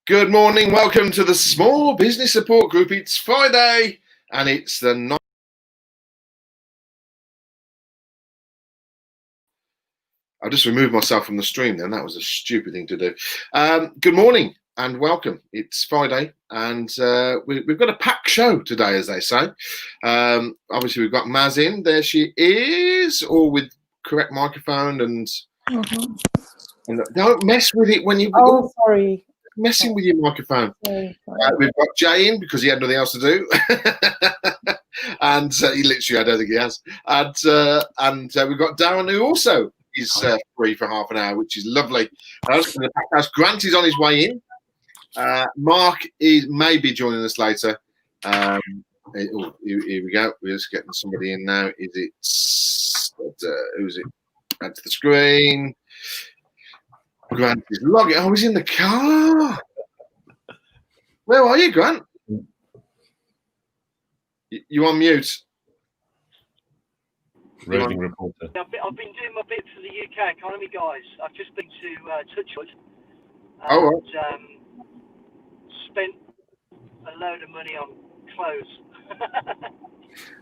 Good morning. Welcome to the Small Business Support Group. It's Friday and it's the night. I just removed myself from the stream then. That was a stupid thing to do. Good morning and welcome. It's Friday and we've got a packed show today, as they say. Obviously, we've got Maz in. There she is, all with correct microphone and don't mess with it when you... Oh, sorry. Messing with your microphone. Sorry. We've got Jay in because he had nothing else to do. And he literally, I don't think he has. And we've got Darren, who also is free for half an hour, which is lovely. Grant is on his way in. Mark may be joining us later. Here we go. We're just getting somebody in now. Is it? Who's it? Add to the screen. Grant is logging. Oh, he's in the car. Where are you, Grant? You on mute? Roving reporter. I've been doing my bit for the UK economy, guys. I've just been to Touchwood And spent a load of money on clothes.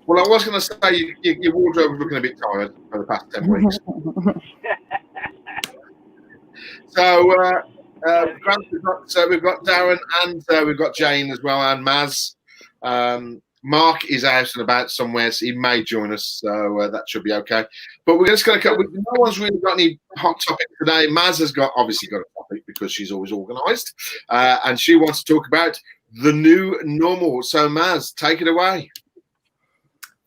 Well, I was going to say your wardrobe was looking a bit tired for the past 10 weeks. So, Grant, we've got Darren and we've got Jane as well, and Maz. Mark is out and about somewhere, so he may join us, so that should be okay. But we're just going to cut. No one's really got any hot topic today. Maz has obviously got a topic because she's always organised, and she wants to talk about the new normal. So, Maz, take it away.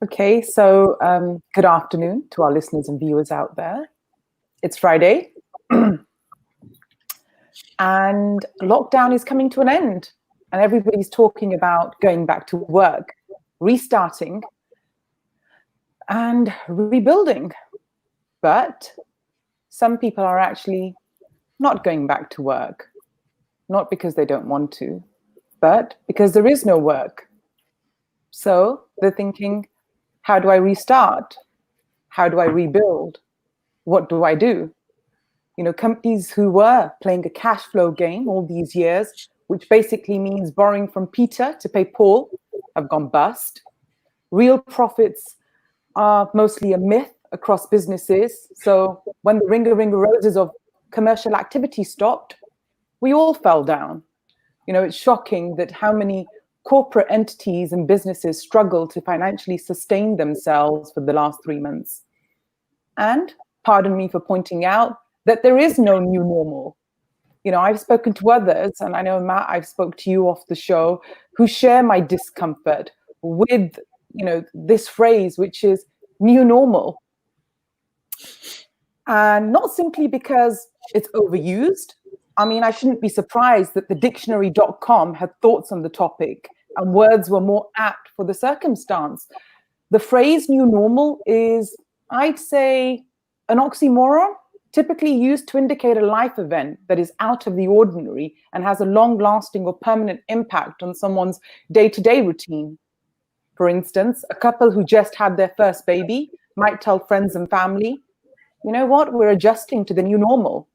Okay, so good afternoon to our listeners and viewers out there. It's Friday. And lockdown is coming to an end, and everybody's talking about going back to work, restarting, and rebuilding. But some people are actually not going back to work, not because they don't want to, but because there is no work. So they're thinking, how do I restart? How do I rebuild? What do I do? You know, companies who were playing a cash flow game all these years, which basically means borrowing from Peter to pay Paul, have gone bust. Real profits are mostly a myth across businesses. So when the ringer roses of commercial activity stopped, we all fell down. You know, it's shocking that how many corporate entities and businesses struggle to financially sustain themselves for the last 3 months. And pardon me for pointing out that there is no new normal. You know, I've spoken to others, and I know, Matt, I've spoke to you off the show, who share my discomfort with, you know, this phrase, which is new normal. And not simply because it's overused. I mean, I shouldn't be surprised that the dictionary.com had thoughts on the topic and words were more apt for the circumstance. The phrase new normal is, I'd say, an oxymoron, typically used to indicate a life event that is out of the ordinary and has a long-lasting or permanent impact on someone's day-to-day routine. For instance, a couple who just had their first baby might tell friends and family, you know what, we're adjusting to the new normal.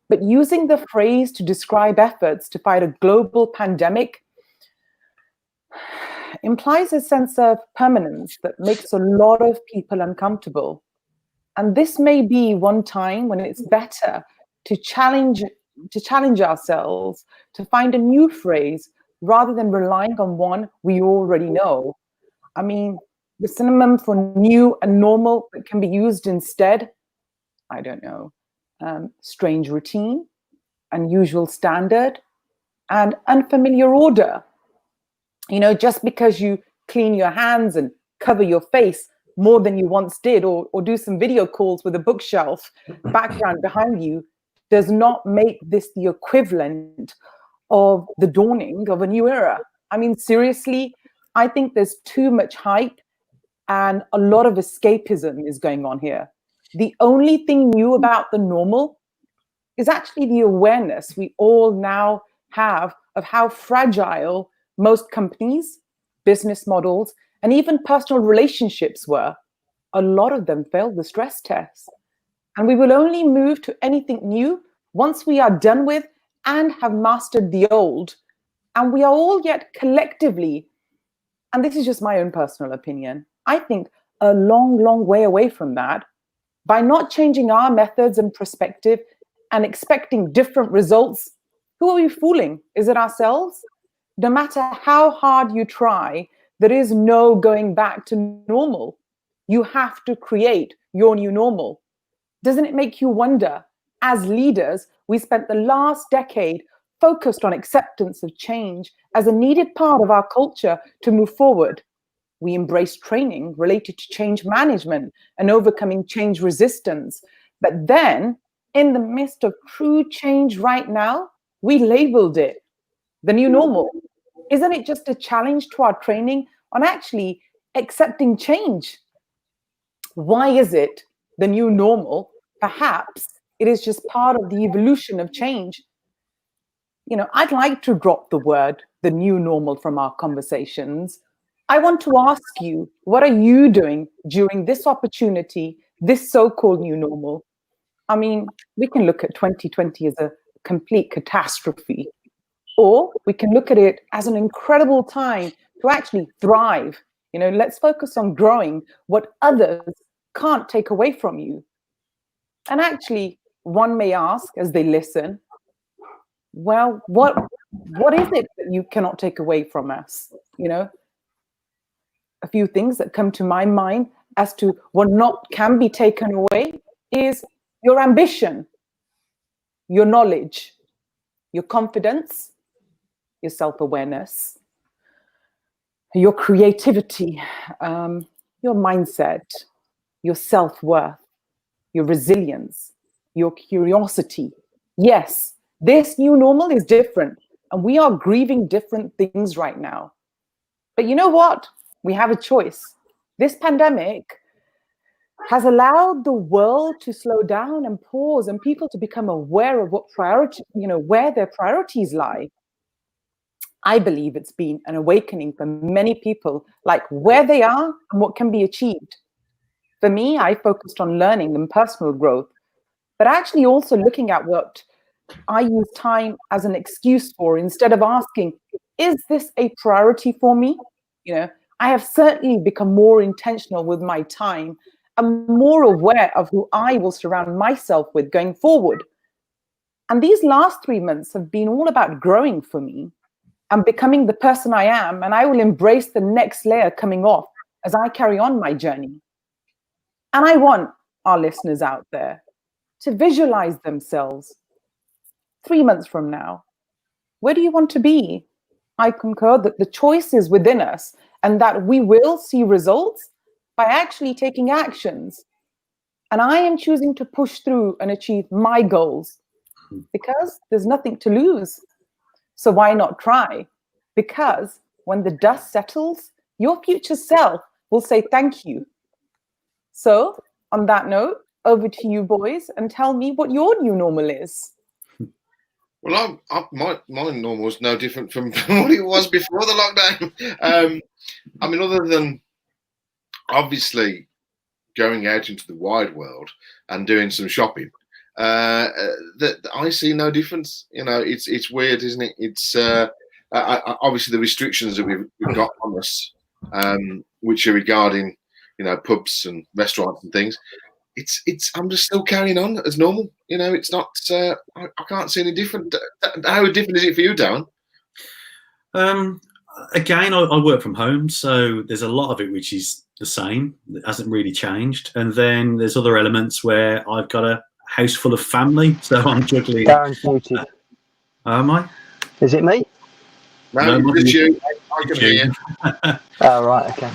But using the phrase to describe efforts to fight a global pandemic implies a sense of permanence that makes a lot of people uncomfortable. And this may be one time when it's better to challenge ourselves, to find a new phrase rather than relying on one we already know. I mean, the synonym for new and normal that can be used instead, I don't know, strange routine, unusual standard, and unfamiliar order. You know, just because you clean your hands and cover your face more than you once did, or do some video calls with a bookshelf background behind you, does not make this the equivalent of the dawning of a new era. I mean, seriously, I think there's too much hype and a lot of escapism is going on here. The only thing new about the normal is actually the awareness we all now have of how fragile most companies, business models, and even personal relationships were. A lot of them failed the stress test. And we will only move to anything new once we are done with and have mastered the old. And we are all yet collectively, and this is just my own personal opinion, I think a long, long way away from that. By not changing our methods and perspective and expecting different results, who are we fooling? Is it ourselves? No matter how hard you try, there is no going back to normal. You have to create your new normal. Doesn't it make you wonder, as leaders, we spent the last decade focused on acceptance of change as a needed part of our culture to move forward. We embraced training related to change management and overcoming change resistance. But then, in the midst of true change right now, we labeled it the new normal. Isn't it just a challenge to our training on actually accepting change? Why is it the new normal? Perhaps it is just part of the evolution of change. I'd like to drop the word the new normal from our conversations. I want to ask you, what are you doing during this opportunity, this so-called new normal? I mean, we can look at 2020 as a complete catastrophe, or we can look at it as an incredible time to actually thrive. Let's focus on growing what others can't take away from you. And actually, one may ask as they listen, well, what is it that you cannot take away from us? A few things that come to my mind as to what not can be taken away is your ambition, your knowledge, your confidence, your self-awareness, your creativity, your mindset, your self-worth, your resilience, your curiosity. Yes, this new normal is different, and we are grieving different things right now. But you know what? We have a choice. This pandemic has allowed the world to slow down and pause, and people to become aware of where their priorities lie. I believe it's been an awakening for many people, like where they are and what can be achieved. For me, I focused on learning and personal growth, but actually also looking at what I use time as an excuse for, instead of asking, is this a priority for me? I have certainly become more intentional with my time and more aware of who I will surround myself with going forward. And these last 3 months have been all about growing for me and becoming the person I am, and I will embrace the next layer coming off as I carry on my journey. And I want our listeners out there to visualize themselves 3 months from now. Where do you want to be? I concur that the choice is within us and that we will see results by actually taking actions. And I am choosing to push through and achieve my goals because there's nothing to lose. So why not try? Because when the dust settles, your future self will say thank you. So on that note, over to you boys, and tell me what your new normal is. Well, my normal is no different from what it was before the lockdown. I mean, other than obviously going out into the wide world and doing some shopping, that I see no difference. It's weird, isn't it? It's obviously the restrictions that we've got on us, which are regarding pubs and restaurants and things. I'm just still carrying on as normal. It's not. I can't see any different. How different is it for you, Darren? Again, I work from home, so there's a lot of it which is the same. It hasn't really changed. And then there's other elements where I've got a house full of family, so I'm juggling. Darren's muted. Am I? Is it me? No, it's you. I can hear you. Oh, right, okay.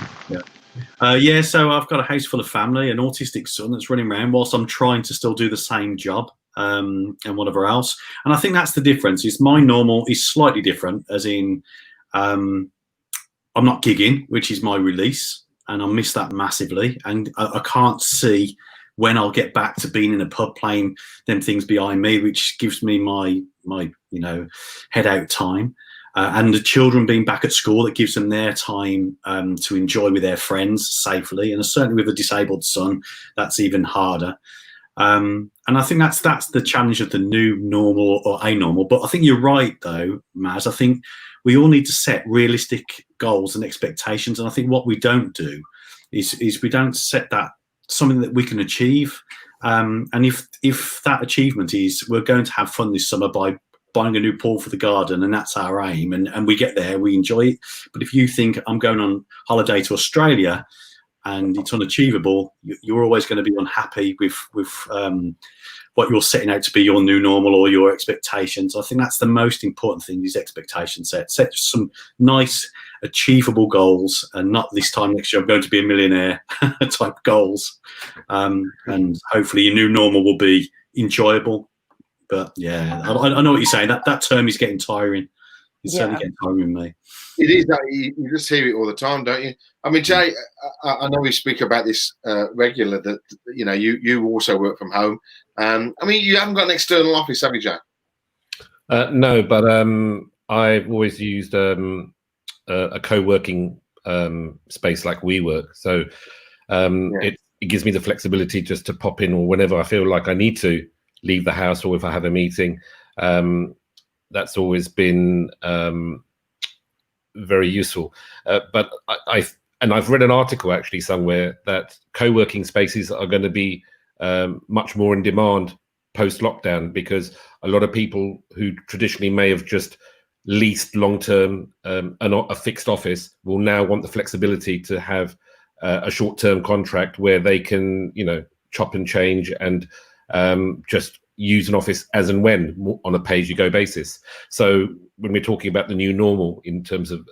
Yeah, so I've got a house full of family, an autistic son that's running around whilst I'm trying to still do the same job and whatever else. And I think that's the difference. Is my normal is slightly different, as in I'm not gigging, which is my release, and I miss that massively. And I can't see when I'll get back to being in a pub playing them things behind me, which gives me my head out time. And the children being back at school, that gives them their time to enjoy with their friends safely. And certainly with a disabled son, that's even harder. And And I think that's the challenge of the new normal or a normal. But I think you're right, though, Maz. I think we all need to set realistic goals and expectations. And I think what we don't do is we don't set that something that we can achieve. And if that achievement is we're going to have fun this summer by buying a new pool for the garden, and that's our aim, and we get there, we enjoy it. But if you think I'm going on holiday to Australia and it's unachievable, you're always going to be unhappy with what you're setting out to be your new normal or your expectations. I think that's the most important thing, is expectation set. Set some nice, achievable goals, and not this time next year I'm going to be a millionaire type goals. And hopefully your new normal will be enjoyable. But yeah, I know what you're saying. That term is getting tiring. It's certainly getting tiring with me. It is. You just hear it all the time, don't you? I mean, Jay, I know we speak about this regular. That you also work from home. I mean, you haven't got an external office, have you, Jay? No, but I've always used a co-working space like WeWork. So it gives me the flexibility just to pop in, or whenever I feel like I need to leave the house, or if I have a meeting. That's always been very useful. But I've read an article actually somewhere that co-working spaces are going to be much more in demand post-lockdown, because a lot of people who traditionally may have just leased long-term a fixed office will now want the flexibility to have a short-term contract where they can, chop and change and just use an office as and when on a pay-as-you-go basis. So when we're talking about the new normal in terms of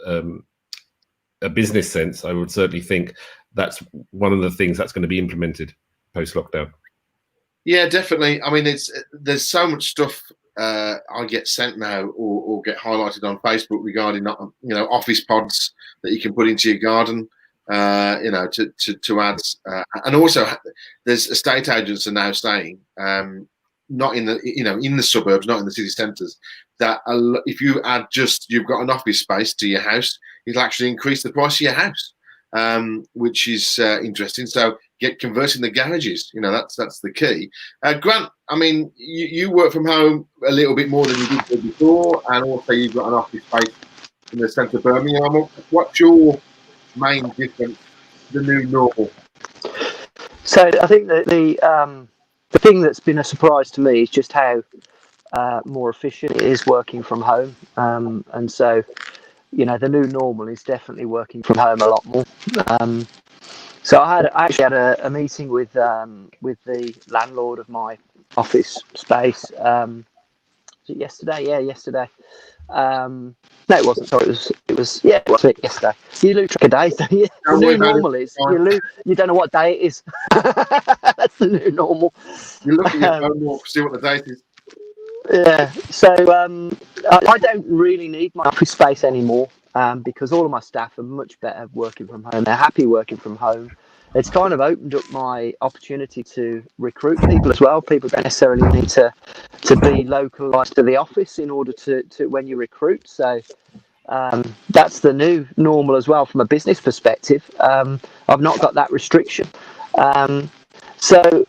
a business sense, I would certainly think that's one of the things that's going to be implemented post-lockdown. Yeah, definitely. I mean, there's so much stuff I get sent now or get highlighted on Facebook regarding office pods that you can put into your garden. To add, and also there's estate agents are now saying, not in the in the suburbs, not in the city centres, that if you add you've got an office space to your house, it'll actually increase the price of your house, which is interesting. So converting the garages, that's the key. Grant, I mean, you work from home a little bit more than you did before, and also you've got an office space in the centre of Birmingham. What's your main difference, the new normal? So I think that the thing that's been a surprise to me is just how more efficient it is working from home. And so, the new normal is definitely working from home a lot more. So I actually had a meeting with the landlord of my office space. Was it yesterday? Yeah, yesterday. No, it wasn't. Sorry, it was yesterday. You lose track of days, don't you? The new normal is you don't know what day it is. That's the new normal. You look at your phone more to see what the date is. Yeah. So I don't really need my office space anymore because all of my staff are much better working from home. They're happy working from home. It's kind of opened up my opportunity to recruit people as well. People don't necessarily need to be localised to the office in order to when you recruit. So that's the new normal as well from a business perspective. I've not got that restriction. So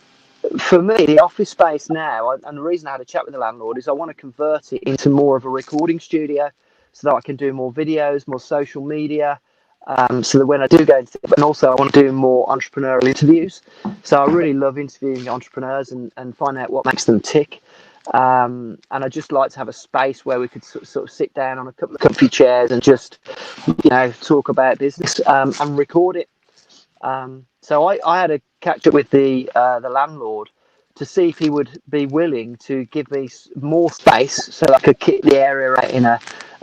for me, the office space now, and the reason I had a chat with the landlord is I want to convert it into more of a recording studio so that I can do more videos, more social media. So that when I do go into it, and also I want to do more entrepreneurial interviews. So I really love interviewing entrepreneurs and find out what makes them tick. And I just like to have a space where we could sort of sit down on a couple of comfy chairs and just, talk about business and record it. So I had a catch up with the landlord to see if he would be willing to give me more space so that I could kit the area out in a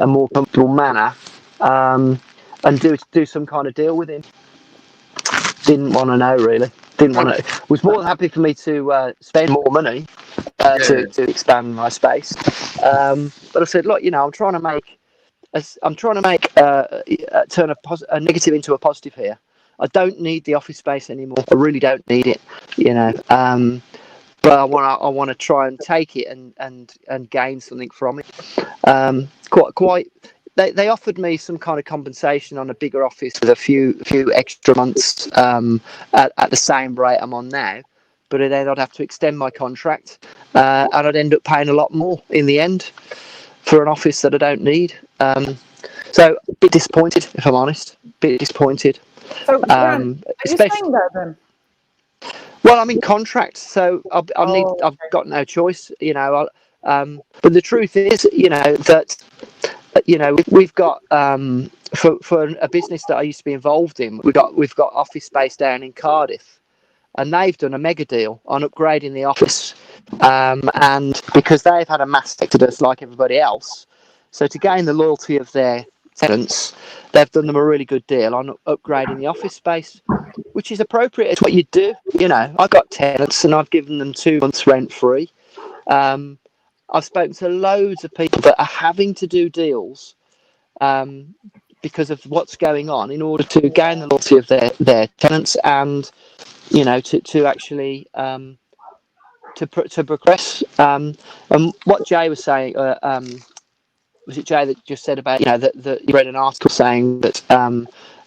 more comfortable manner. And do some kind of deal with him. Didn't want to know, really. Didn't want to. Was more than happy for me to spend more money to expand my space. But I said, look, I'm trying to make turn a negative into a positive here. I don't need the office space anymore. I really don't need it, But I want to try and take it and gain something from it. Quite. They offered me some kind of compensation on a bigger office with a few extra months at the same rate I'm on now. but then I'd have to extend my contract, and I'd end up paying a lot more in the end for an office that I don't need. So a bit disappointed, if I'm honest. A bit disappointed. So, Grant, are you staying there then? Well, I'm in contract, so I've got no choice, you know. But the truth is, you know, that we've got for a business that I used to be involved in, we've got office space down in Cardiff, and they've done a mega deal on upgrading the office, and because they've had a mass exodus like everybody else, so to gain the loyalty of their tenants, they've done them a really good deal on upgrading the office space, which is appropriate. It's what you do. You know, I've got tenants and I've given them 2 months rent free. I've spoken to loads of people that are having to do deals because of what's going on in order to gain the loyalty of their tenants and, you know, to actually to progress. And what Jay was saying, was it Jay that just said about, you know, that you read an article saying that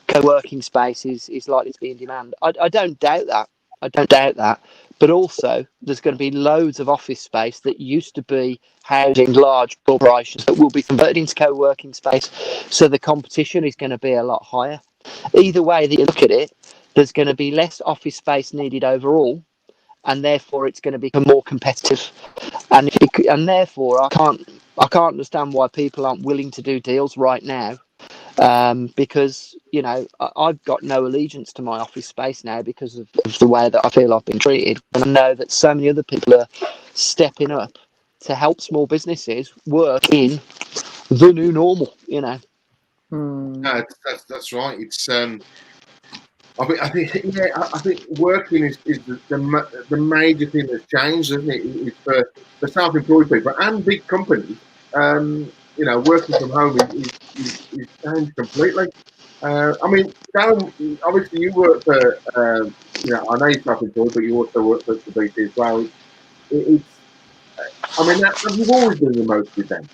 co-working space is likely to be in demand. I don't doubt that. I don't doubt that. But also, there's going to be loads of office space that used to be housing large corporations that will be converted into co-working space. So the competition is going to be a lot higher. Either way that you look at it, there's going to be less office space needed overall, and therefore it's going to become more competitive. And therefore, I can't understand why people aren't willing to do deals right now. Because, you know, I've got no allegiance to my office space now because of the way that I feel I've been treated. And I know that so many other people are stepping up to help small businesses work in the new normal, you know. No, that's right. It's I think working is the major thing that's changed, isn't it? It's for self-employed people and big companies. You know, working from home is changed completely. I mean, Darren, obviously you work for, you know, I know you're self-employed, but you also work for BT as well. It's, I mean, you've always been remotely then.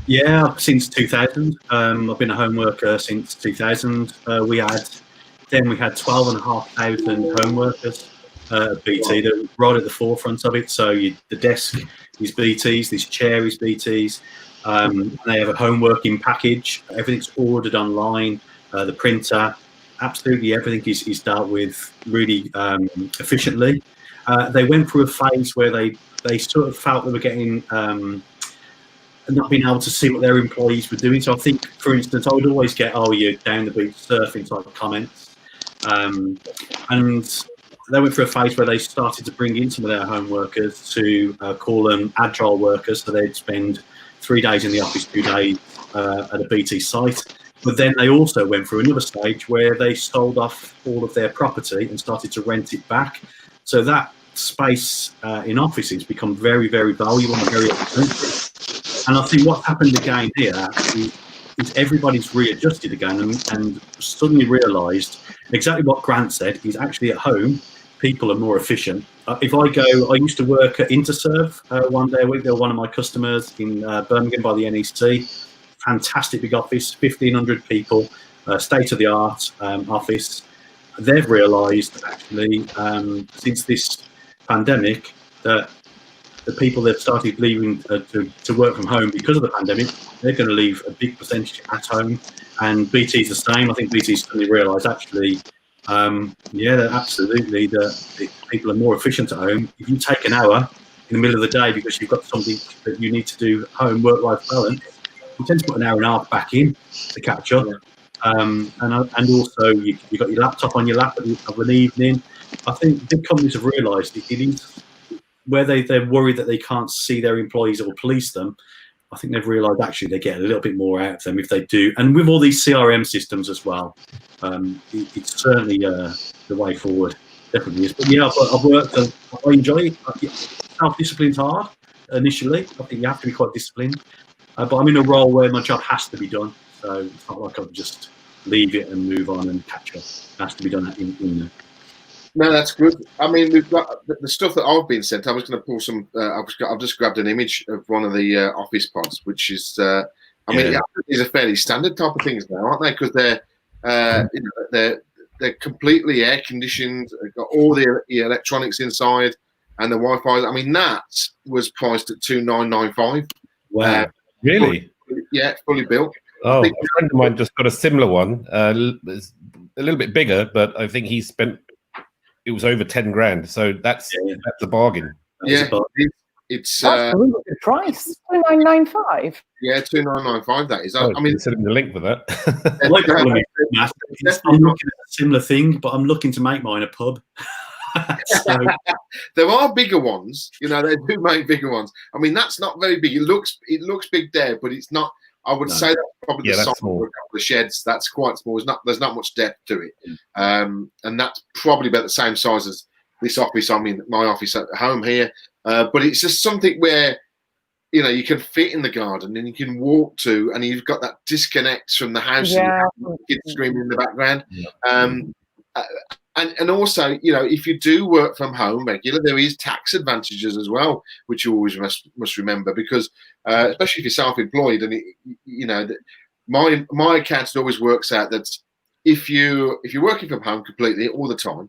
Yeah, since 2000. I've been a home worker since 2000. We had 12,500 home workers at BT. They're right at the forefront of it. So the desk is BT's, this chair is BT's. They have a home working package. Everything's ordered online. The printer, absolutely everything is dealt with really efficiently. They went through a phase where they sort of felt they were getting not being able to see what their employees were doing. So I think, for instance, I would always get, "Oh, you're down the beach surfing" type of comments. And they went through a phase where they started to bring in some of their home workers to call them agile workers. So they'd spend 3 days in the office, 2 days at a BT site. But then they also went through another stage where they sold off all of their property and started to rent it back. So that space in offices become very, very valuable and very expensive. And I think what's happened again here is everybody's readjusted again and suddenly realised exactly what Grant said, is actually at home, people are more efficient. If I used to work at Interserve 1 day a week. They're one of my customers in Birmingham by the NEC. Fantastic big office, 1,500 people, state-of-the-art office. They've realised actually since this pandemic that the people that started leaving to work from home because of the pandemic, they're going to leave a big percentage at home. And BT's the same. I think BT's suddenly realised actually, that absolutely the people are more efficient at home. If you take an hour in the middle of the day because you've got something that you need to do at home, work-life balance, you tend to put an hour and a half back in to catch up. And also you've got your laptop on your lap of an evening. I think big companies have realised it is where they're worried that they can't see their employees or police them. I think they've realised actually they get a little bit more out of them if they do. And with all these CRM systems as well, it's certainly the way forward. Definitely is. But yeah, I've worked. I enjoy it. Self-discipline's hard initially. I think you have to be quite disciplined. But I'm in a role where my job has to be done. So it's not like I'll just leave it and move on and catch up. It has to be done in there. No, that's good. I mean, we've got the stuff that I've been sent. I was going to pull some. I've just grabbed an image of one of the office pods, which is. These are fairly standard type of things now, aren't they? Because they're completely air conditioned. They've got all the electronics inside. and the Wi-Fi. I mean, that was priced at 2,995. Wow. Really? Yeah, fully built. Oh, a friend of mine just got a similar one. It's a little bit bigger, but I think he spent, it was over 10 grand. So that's a bargain. Yeah, it's That's a really good price. 2,995. yeah, 2,995. That is. Oh, I mean, send him the link for that. I'm looking at a similar thing, but I'm looking to make mine a pub. So, there are bigger ones, you know. They do make bigger ones. I mean, that's not very big. It looks big there, but it's not. I would say that's probably the size of a couple of sheds. That's quite small. There's not much depth to it, and that's probably about the same size as this office. I mean, my office at home here, but it's just something where, you know, you can fit in the garden and you can walk to, and you've got that disconnect from the house. Yeah. And kids screaming in the background. And also, you know, if you do work from home regular, there is tax advantages as well, which you always must remember, because especially if you're self-employed, and you know, my accountant always works out that if you're working from home completely all the time,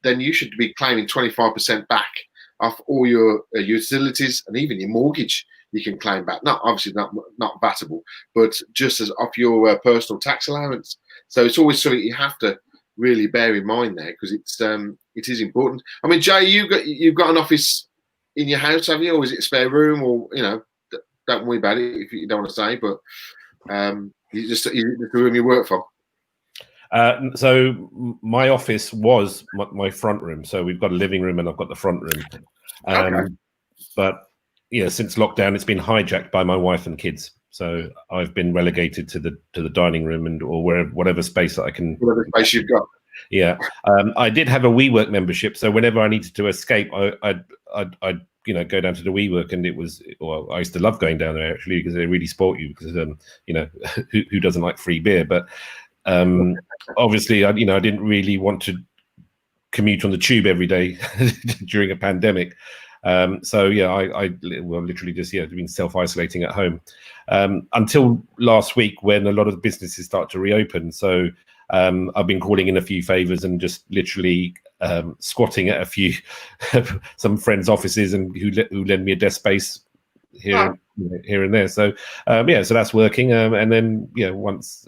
then you should be claiming 25% back off all your utilities, and even your mortgage you can claim back. Not obviously not vatable, but just as off your personal tax allowance. So it's always something you have to really bear in mind there, because it is important. I mean, Jay, you've got an office in your house, have you, or is it a spare room, or, you know, don't worry about it if you don't want to say, but it's the room you work from. So my office was my front room. So we've got a living room and I've got the front room. Okay. But yeah, since lockdown, it's been hijacked by my wife and kids. So I've been relegated to the dining room or whatever space that I can. Whatever space you've got. Yeah, I did have a WeWork membership, so whenever I needed to escape, I'd go down to the WeWork, and it was, well, I used to love going down there actually, because they really sport you, because you know, who doesn't like free beer? But obviously, I didn't really want to commute on the tube every day during a pandemic. So yeah, I literally just been self-isolating at home until last week, when a lot of the businesses start to reopen. So I've been calling in a few favors and just literally squatting at a few some friends' offices, and who lend me a desk space here and there. So so that's working. And then once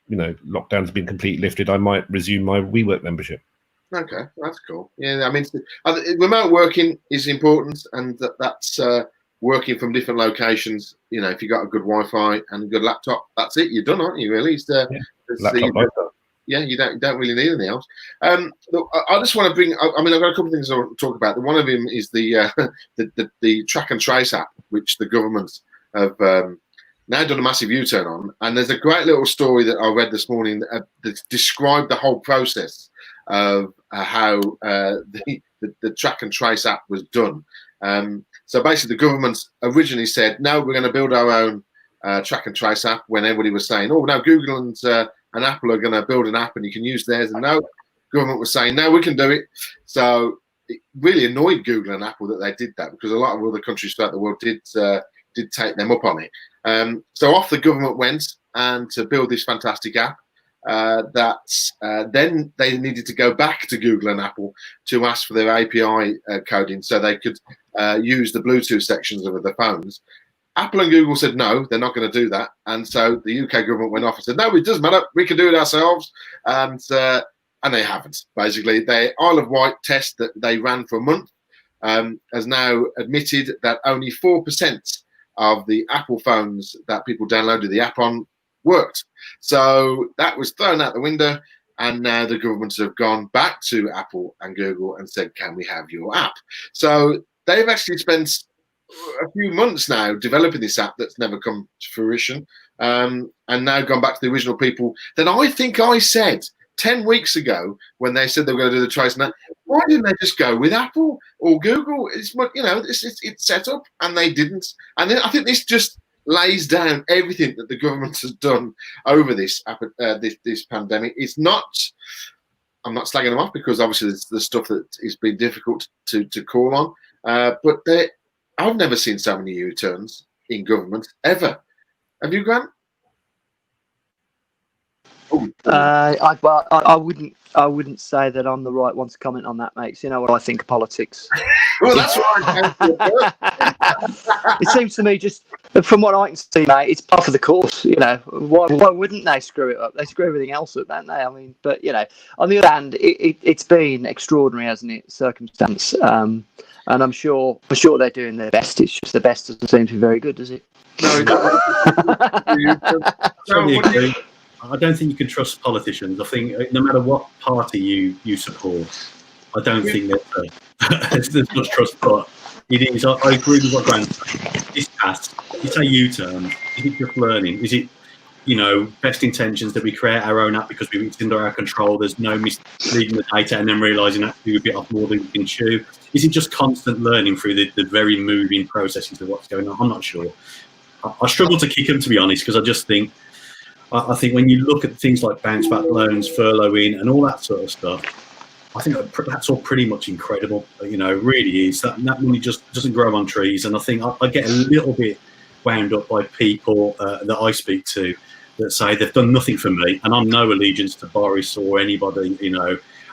lockdown's been completely lifted, I might resume my WeWork membership. Okay, that's cool. Yeah, I mean, remote working is important, and that's working from different locations. You know, if you got a good Wi-Fi and a good laptop, that's it. You're done, aren't you? Really? Laptop. You don't really need anything else. Look, I just want to bring. I mean, I've got a couple of things I want to talk about. One of them is the track and trace app, which the government have now done a massive U-turn on. And there's a great little story that I read this morning that described the whole process of how the track and trace app was done. So basically, the government originally said, no, we're going to build our own track and trace app, when everybody was saying, oh, no, Google and Apple are going to build an app and you can use theirs. And no, government was saying, no, we can do it. So it really annoyed Google and Apple that they did that, because a lot of other countries throughout the world did take them up on it. So off the government went and to build this fantastic app. Then they needed to go back to Google and Apple to ask for their API coding, so they could use the Bluetooth sections of the phones. Apple and Google said no, they're not going to do that, and so the UK government went off and said, no, it doesn't matter, we can do it ourselves, and they haven't. Basically, the Isle of Wight test that they ran for a month has now admitted that only 4% of the Apple phones that people downloaded the app on worked. So that was thrown out the window, and now the governments have gone back to Apple and Google and said, can we have your app? So they've actually spent a few months now developing this app that's never come to fruition, and now gone back to the original people. Then I think I said 10 weeks ago, when they said they were going to do the tracing app, why didn't they just go with Apple or Google? It's set up, and they didn't. And then I think this just lays down everything that the government has done over this pandemic. It's not. I'm not slagging them off, because obviously there's the stuff that has been difficult to call on. But I've never seen so many U-turns in government ever. Have you, Grant? support? I wouldn't say that I'm the right one to comment on that, mate. You know what I think of politics. Well, that's what I came to. It seems to me, just from what I can see, mate, it's part of the course. You know, why wouldn't they screw it up? They screw everything else up, don't they? I mean, but you know, on the other hand, it's been extraordinary, hasn't it? Circumstance, and I'm sure they're doing their best. It's just the best doesn't seem to be very good, does it? No, Totally agree. I don't think you can trust politicians. I think no matter what party you support, I don't think that there's much trust. But it is. I agree with what Grant said. This past, it's a U-turn. Is it just learning? Is it, best intentions that we create our own app because it's under our control? There's no misleading the data and then realising actually we bit off more than we can chew. Is it just constant learning through the very moving processes of what's going on? I'm not sure. I struggle to kick them, to be honest, because I just think. I think when you look at things like bounce back loans, furloughing, and all that sort of stuff, I think that's all pretty much incredible. It really is. That money just doesn't grow on trees. And I think I get a little bit wound up by people that I speak to that say they've done nothing for me. And I'm no allegiance to Boris or anybody,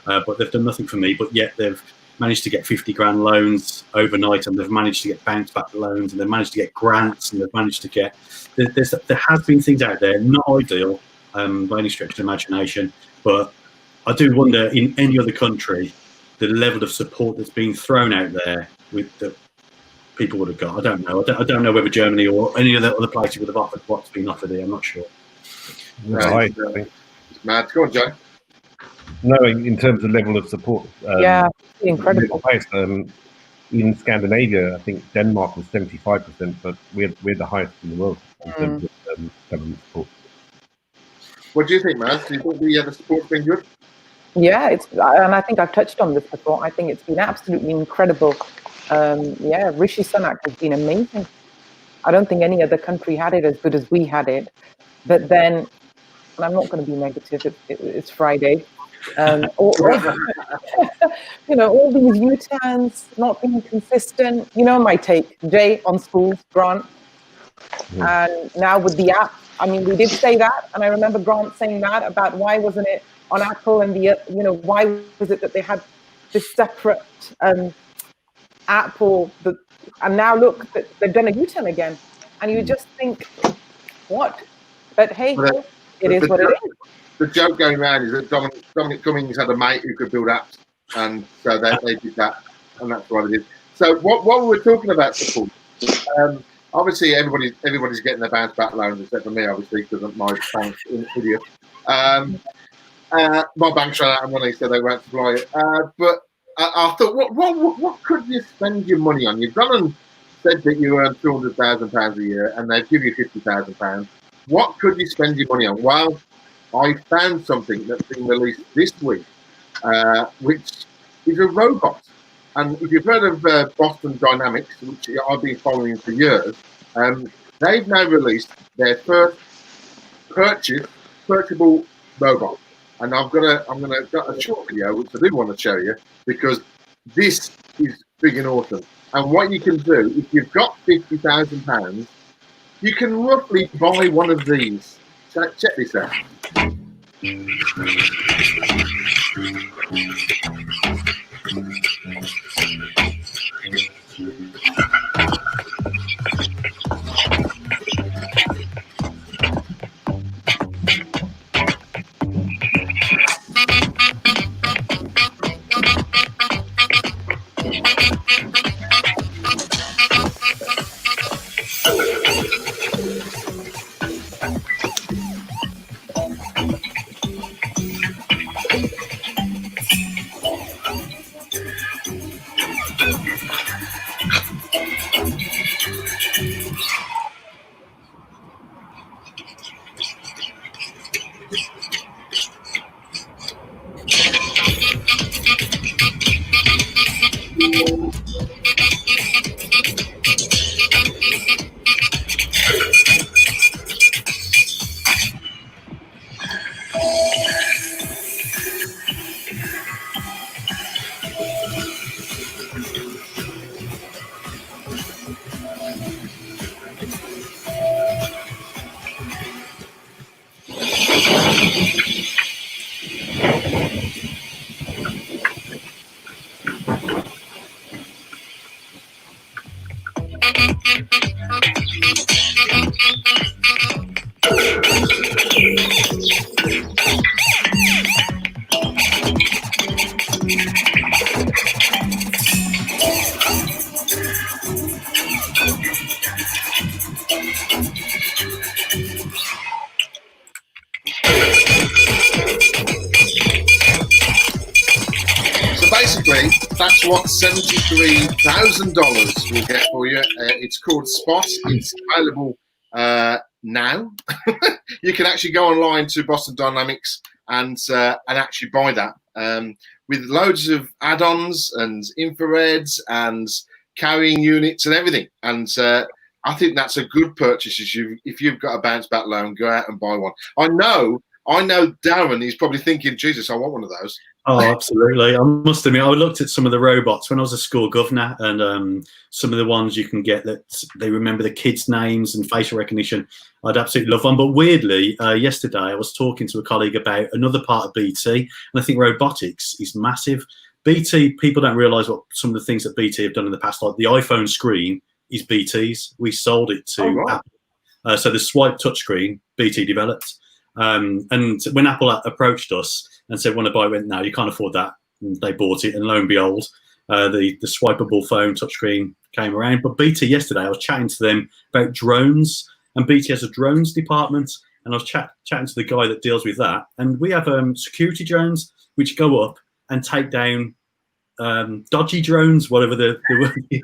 but they've done nothing for me. But yet they've managed to get 50 grand loans overnight, and they've managed to get bounce back loans, and they've managed to get grants, and they've managed to get. There has been things out there, not ideal by any stretch of the imagination, but I do wonder in any other country the level of support that's been thrown out there with the people would have got. I don't know. I don't know whether Germany or any of the other places would have offered what's been offered here. I'm not sure. Right. It's mad. Go on, Joe. No, in terms of level of support. Incredible. In Scandinavia, I think Denmark was 75%, but we're the highest in the world in terms of government support. What do you think, Maz? Do you think the support's been good? Yeah, and I think I've touched on this before. I think it's been absolutely incredible. Rishi Sunak has been amazing. I don't think any other country had it as good as we had it. But then, and I'm not going to be negative, it's Friday. All these U-turns, not being consistent. My take, Jay, on schools, Grant. And now with the app, I mean, we did say that, and I remember Grant saying that about why wasn't it on Apple and why was it that they had this separate app and now look, they've done a U-turn again, and you just think, what? But hey, it is what it is. The joke going around is that Dominic Cummings had a mate who could build apps, and so they did that, and that's what it is. So what we were talking about support, obviously everybody's getting their bounce back loans, except for me, obviously, because my bank's an idiot. My bank's ran out of money, so they won't supply it. But I thought, what could you spend your money on? You've gone and said that you earn £200,000 a year, and they give you £50,000. What could you spend your money on? Well, I found something that's been released this week, which is a robot. And if you've heard of Boston Dynamics, which I've been following for years, they've now released their first purchasable robot. And I'm gonna got a short video which I do want to show you because this is big and awesome. And what you can do if you've got £50,000, you can roughly buy one of these. Check this out. So basically, that's what $73,000 will get for you. It's called Spot. It's available now. You can actually go online to Boston Dynamics and actually buy that with loads of add-ons and infrareds and carrying units and everything. And I think that's a good purchase. If you've got a bounce back loan, go out and buy one. I know Darren, he's probably thinking, Jesus, I want one of those. Oh, absolutely. I must admit, I looked at some of the robots when I was a school governor, and some of the ones you can get that they remember the kids' names and facial recognition. I'd absolutely love one. But weirdly, yesterday I was talking to a colleague about another part of BT, and I think robotics is massive. BT, people don't realise what some of the things that BT have done in the past, like the iPhone screen is BT's. We sold it to Apple. So the swipe touchscreen, BT developed. And when Apple approached us and said, want to buy it, no, you can't afford that. And they bought it, and lo and behold, the swipeable phone touchscreen came around. But BT yesterday, I was chatting to them about drones, and BT has a drones department, and I was chatting to the guy that deals with that. And we have security drones which go up and take down dodgy drones, whatever the word is.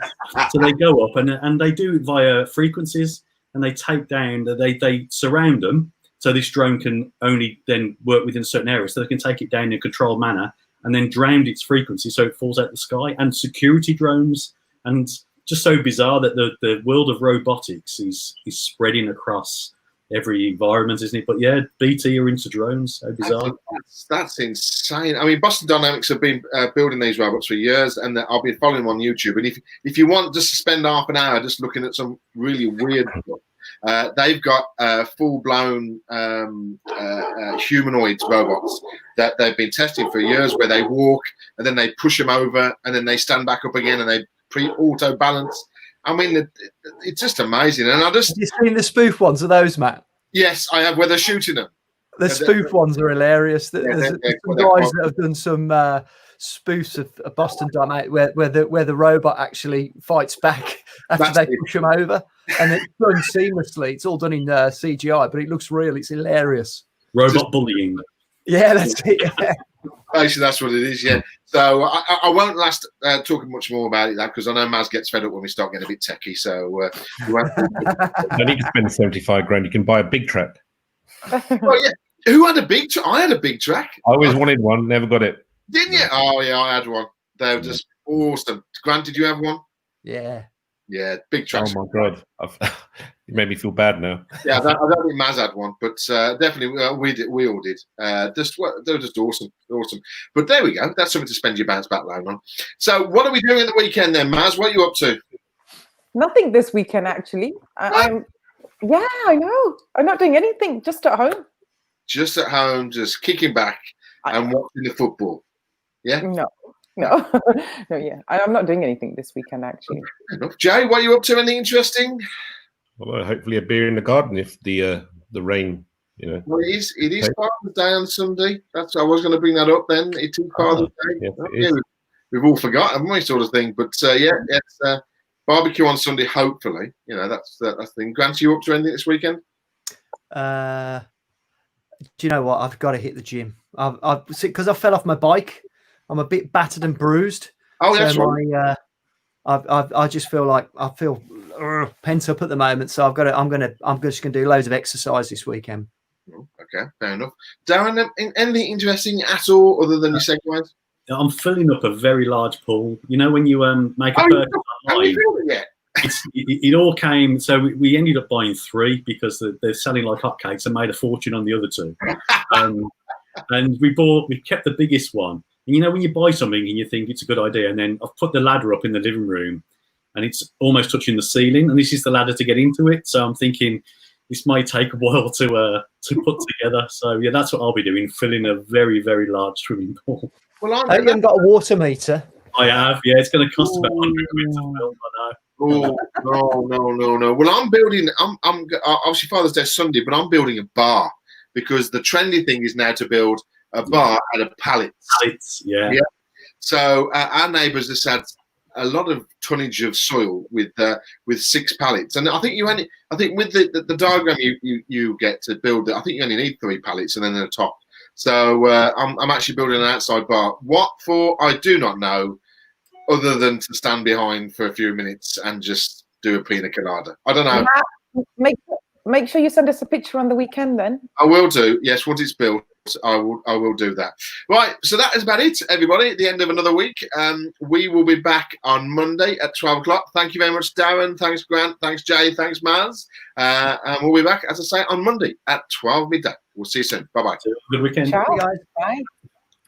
So they go up and they do it via frequencies, and they take down, they surround them. So this drone can only then work within a certain area, so they can take it down in a controlled manner and then drown its frequency so it falls out the sky. And security drones, and just so bizarre that the world of robotics is spreading across every environment, isn't it? But yeah, BT are into drones. So bizarre. That's insane. I mean, Boston Dynamics have been building these robots for years, and I've been following them on YouTube. And if you want just to spend half an hour just looking at some really weird stuff, they've got full-blown humanoid robots that they've been testing for years, where they walk and then they push them over and then they stand back up again and they auto balance. I mean, it's just amazing. And I just... Have you seen the spoof ones of those, Matt? Yes, I have, where they're shooting them. The spoof ones are hilarious. There's some guys that have done some spoofs of Boston Dynamics where the robot actually fights back after they push them over, and it's done seamlessly. It's all done in CGI, but it looks real. It's hilarious. Robot bullying. Yeah, that's it. Yeah. Basically, that's what it is. Yeah. So I won't last talking much more about it, because I know Maz gets fed up when we start getting a bit techie. So you won't. I need to spend 75 grand. You can buy a big track. Oh yeah. Who had a big track? I had a big track. I always wanted one, never got it. Didn't you? Oh yeah, I had one. They were just awesome. Grant, did you have one? Yeah. Yeah, big tracks. Oh my god, you made me feel bad now. Yeah, I don't think Maz had one, but definitely we all did. They were just awesome. But there we go. That's something to spend your bounce back loan on. So, what are we doing at the weekend then, Maz? What are you up to? Nothing this weekend, actually. I know. I'm not doing anything. Just at home. Just at home, just kicking back and watching the football. Yeah. No. Yeah, I'm not doing anything this weekend, actually. Jay, what are you up to? Anything interesting? Well, hopefully a beer in the garden if the rain, Well, it is Father's Day on Sunday. I was going to bring that up then. It is Father's Day. Yes, we've all forgotten, haven't we, sort of thing. But it's barbecue on Sunday. Hopefully, that's the thing. Grant, you up to anything this weekend? Do you know what? I've got to hit the gym. Because I fell off my bike. I'm a bit battered and bruised. Oh, that's right. I just feel like I feel pent up at the moment. So I'm just gonna do loads of exercise this weekend. Okay, fair enough. Darren, anything interesting at all other than your segues? I'm filling up a very large pool. You know when you make a purchase online, it all came. So we ended up buying 3 because they're selling like hotcakes and made a fortune on the other 2. And we kept the biggest one. And when you buy something and you think it's a good idea, and then I've put the ladder up in the living room and it's almost touching the ceiling, and this is the ladder to get into it. So I'm thinking, this may take a while to put together. So yeah, that's what I'll be doing, filling a very, very large swimming pool. Well, I haven't got a water meter. I have, yeah. It's going to cost about 100 quid to film. I know. Oh no! Well, I'm building. I'm obviously Father's Day Sunday, but I'm building a bar because the trendy thing is now to build a bar out of pallets. Pallets, yeah. So our neighbours have had a lot of tonnage of soil with 6 pallets, and I think with the diagram you get to build it, I think you only need 3 pallets and then the top. So I'm actually building an outside bar. What for? I do not know, other than to stand behind for a few minutes and just do a pina colada. I don't know. Make sure you send us a picture on the weekend then. I will do. Yes, once it's built, I will do that. Right, so that is about it, everybody. At the end of another week, we will be back on Monday at 12 o'clock. Thank you very much, Darren. Thanks, Grant. Thanks, Jay. Thanks, Maz. And we'll be back, as I say, on Monday at 12 midday. We'll see you soon. Bye-bye. Good weekend. Ciao, guys. Bye.